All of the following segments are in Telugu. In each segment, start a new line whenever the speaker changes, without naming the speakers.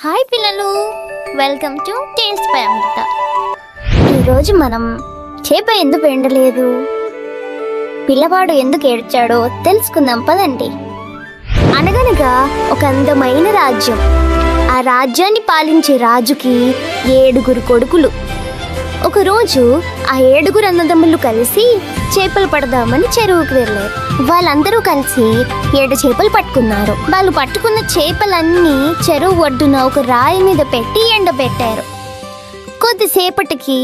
హాయ్ పిల్లలు, వెల్కమ్ టు టేస్ట్ బై అమృత. ఈరోజు మనం చేప ఎందుకు ఎండలేదు, పిల్లవాడు ఎందుకు ఏడ్చాడో తెలుసుకుందాం పదండి. అనగనగా ఒక అందమైన రాజ్యం. ఆ రాజ్యాన్ని పాలించే రాజుకి 7 కొడుకులు. ఒకరోజు ఆ 7 అన్నదమ్ములు కలిసి చేపలు పడదామని చెరువుకు వెళ్ళారు. వాళ్ళందరూ కలిసి 7 చేపలు పట్టుకున్నారు. వాళ్ళు పట్టుకున్న చేపలన్నీ చెరువు ఒడ్డున ఒక రాయి మీద పెట్టి ఎండబెట్టారు. కొద్దిసేపటికి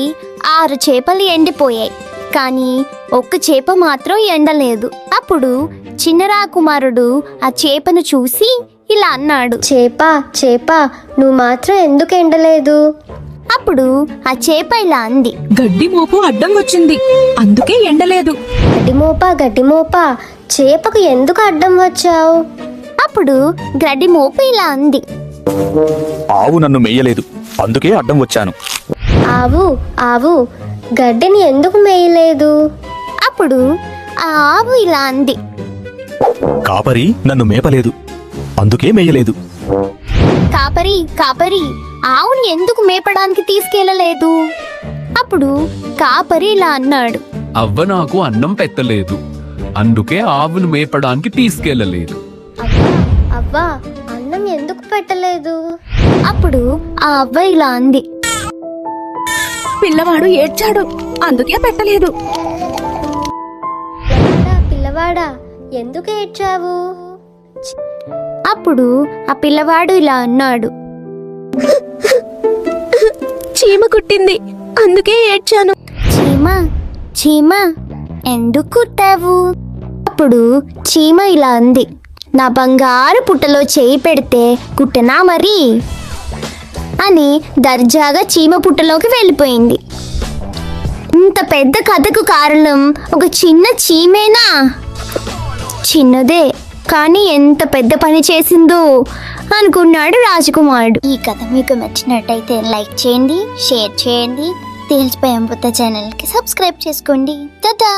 6 చేపలు ఎండిపోయాయి, కానీ ఒక్క చేప మాత్రం ఎండలేదు. అప్పుడు చిన్న రాకుమారుడు ఆ చేపను చూసి ఇలా అన్నాడు, చేప నువ్వు మాత్రం ఎందుకు ఎండలేదు? అప్పుడు ఆ చేప ఇలా అంది,
గడ్డి మోపు అడ్డం వచ్చింది, అందుకే ఎండలేదు.
గడ్డి మోప చేపకు ఎందుకు అడ్డం వచ్చావు?
అప్పుడు గడ్డి మోపు ఇలా అంది,
ఆవు నన్ను మేయలేదు, అందుకే అడ్డం వచ్చాను.
ఆవు గడ్డిని ఎందుకు మేయలేదు?
అప్పుడు ఆ ఆవు ఇలా అంది,
కాపరి నన్ను మేపలేదు, అందుకే మేయలేదు.
కాపరి ఆవుని ఎందుకు మేపడానికి తీసుకెళ్ళలేదు? అప్పుడు కాపరి ఇలా అన్నాడు,
అవ్వ నాకు అన్నం పెట్టలేదు, అందుకే ఆవును మేపడానికి తీసుకెళ్ళలేదు.
అవ్వా అన్నం ఎందుకు పెట్టలేదు?
అప్పుడు ఆ అవ్వ ఇలా అంది,
పిల్లవాడు ఏడ్చాడు, అందుకే పెట్టలేదు.
పిల్లవాడా ఎందుకు ఏడ్చావు?
అప్పుడు ఆ పిల్లవాడు ఇలా అన్నాడు,
చీమ కుట్టింది, అందుకే ఏడ్చాను.
చీమ ఎందుకు కుట్టావు? అప్పుడు చీమ ఇలా అంది, నా బంగారు పుట్టలో చేయి పెడితే కుట్టనా మరి అని దర్జాగా చీమ పుట్టలోకి వెళ్ళిపోయింది. ఇంత పెద్ద కథకు కారణం ఒక చిన్న చీమేనా? చిన్నదే, కానీ ఎంత పెద్ద పని చేసిందో అనుకున్నాడు రాజకుమారుడు. ఈ కథ మీకు నచ్చినట్టయితే లైక్ చేయండి, షేర్ చేయండి, టేల్స్ బై అమృత ఛానల్కి సబ్స్క్రైబ్ చేసుకోండి. టాటా.